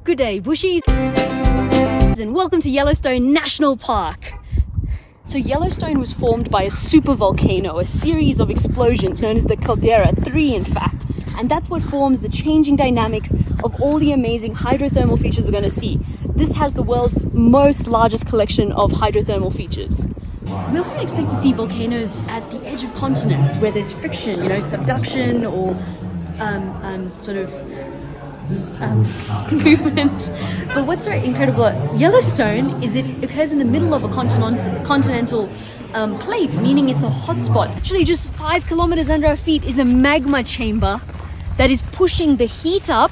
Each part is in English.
Good day, bushies, and welcome to Yellowstone National Park. So Yellowstone was formed by a supervolcano, a series of explosions known as the caldera, 3 in fact, and that's what forms the changing dynamics of all the amazing hydrothermal features we're going to see. This has the world's largest collection of hydrothermal features. We often expect to see volcanoes at the edge of continents where there's friction, subduction or movement. But what's so incredible at Yellowstone is it occurs in the middle of a continental plate, meaning it's a hotspot. Actually, just 5 kilometers under our feet is a magma chamber that is pushing the heat up,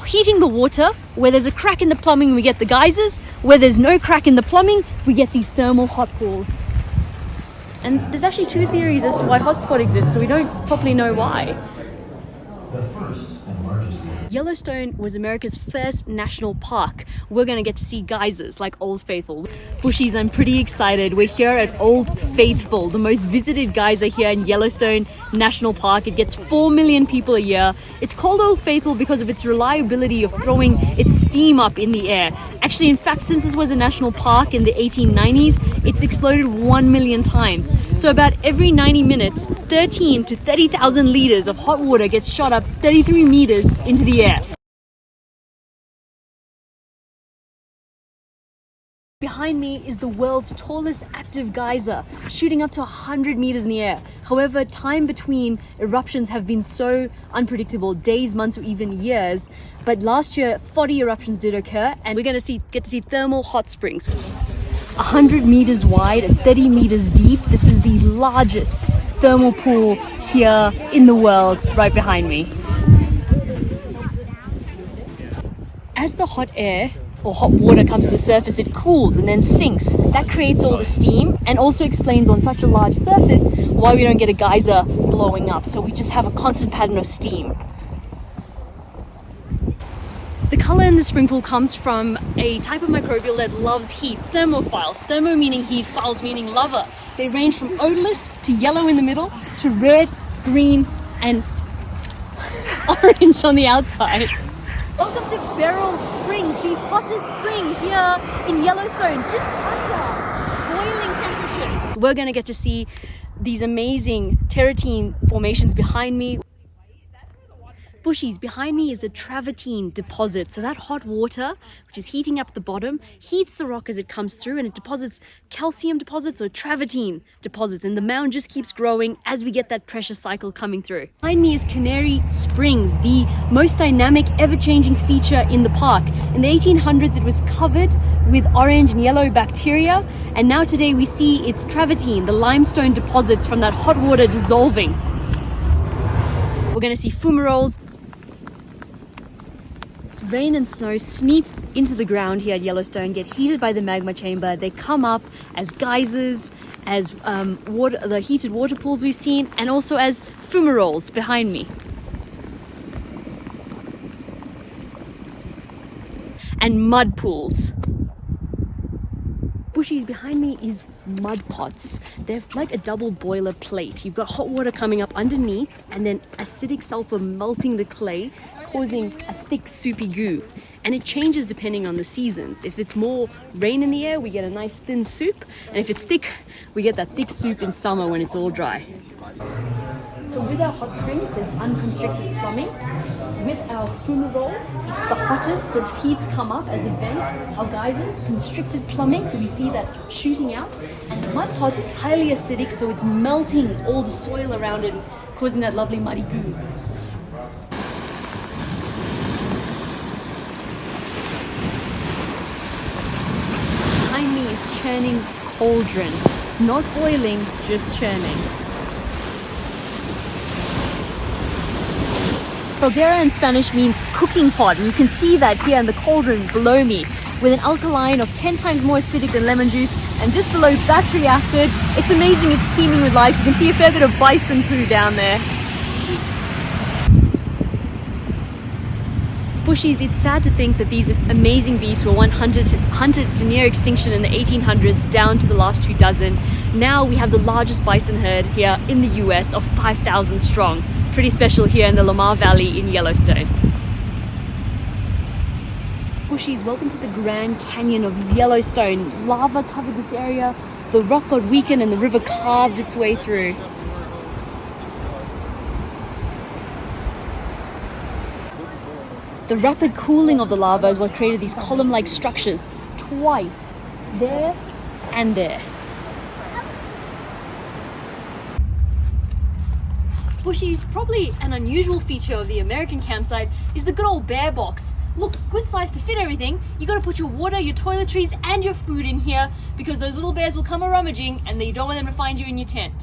heating the water. Where there's a crack in the plumbing, we get the geysers. Where there's no crack in the plumbing, we get these thermal hot pools. And there's actually 2 theories as to why hotspot exists, so we don't properly know why. Yellowstone was America's first national park. We're going to get to see geysers like Old Faithful. Bushies, I'm pretty excited. We're here at Old Faithful, the most visited geyser here in Yellowstone National Park. It gets 4 million people a year. It's called Old Faithful because of its reliability of throwing its steam up in the air. Actually, in fact, since this was a national park in the 1890s, it's exploded 1 million times. So about every 90 minutes, 13 to 30,000 liters of hot water gets shot up 33 meters into the air. Behind me is the world's tallest active geyser, shooting up to 100 meters in the air. However, time between eruptions have been so unpredictable, days, months, or even years. But last year, 40 eruptions did occur, and we're going to get to see thermal hot springs. 100 meters wide and 30 meters deep. This is the largest thermal pool here in the world, right behind me. As the hot air or hot water comes to the surface, it cools and then sinks. That creates all the steam and also explains on such a large surface why we don't get a geyser blowing up. So we just have a constant pattern of steam. The color in the spring pool comes from a type of microbial that loves heat, thermophiles. Thermo meaning heat, philes meaning lover. They range from odorless to yellow in the middle to red, green, and orange on the outside. Welcome to Beryl Springs, the hottest spring here in Yellowstone, just under boiling temperatures. We're going to get to see these amazing terratine formations behind me. Bushies, behind me is a travertine deposit. So that hot water, which is heating up the bottom, heats the rock as it comes through, and it deposits calcium deposits or travertine deposits. And the mound just keeps growing as we get that pressure cycle coming through. Behind me is Canary Springs, the most dynamic, ever-changing feature in the park. In the 1800s, it was covered with orange and yellow bacteria. And now today we see its travertine, the limestone deposits from that hot water dissolving. We're going to see fumaroles. Rain and snow seep into the ground here at Yellowstone, get heated by the magma chamber. They come up as geysers, as the heated water pools we've seen, and also as fumaroles behind me. And mud pools. Bushies, behind me is mud pots. They're like a double boiler plate. You've got hot water coming up underneath and then acidic sulfur melting the clay, causing a thick soupy goo. And it changes depending on the seasons. If it's more rain in the air, we get a nice thin soup. And if it's thick, we get that thick soup in summer when it's all dry. So with our hot springs, there's unconstricted plumbing. With our fumaroles, it's the hottest. The heats come up as a vent. Our geysers, constricted plumbing, so we see that shooting out. And the mud pot's highly acidic, so it's melting all the soil around it, causing that lovely muddy goo. Behind me is churning cauldron. Not boiling, just churning. Caldera in Spanish means cooking pot, and you can see that here in the cauldron below me, with an alkaline of 10 times more acidic than lemon juice, and just below battery acid. It's amazing, it's teeming with life. You can see a fair bit of bison poo down there. Bushies, it's sad to think that these amazing beasts were hunted to near extinction in the 1800s down to the last 2 dozen. Now we have the largest bison herd here in the US of 5,000 strong. Pretty special here in the Lamar Valley in Yellowstone. Bushies, welcome to the Grand Canyon of Yellowstone. Lava covered this area, the rock got weakened and the river carved its way through. The rapid cooling of the lava is what created these column-like structures, twice, there and there. Bushies, probably an unusual feature of the American campsite is the good old bear box. Look, good size to fit everything. You gotta put your water, your toiletries, and your food in here because those little bears will come a rummaging and you don't want them to find you in your tent.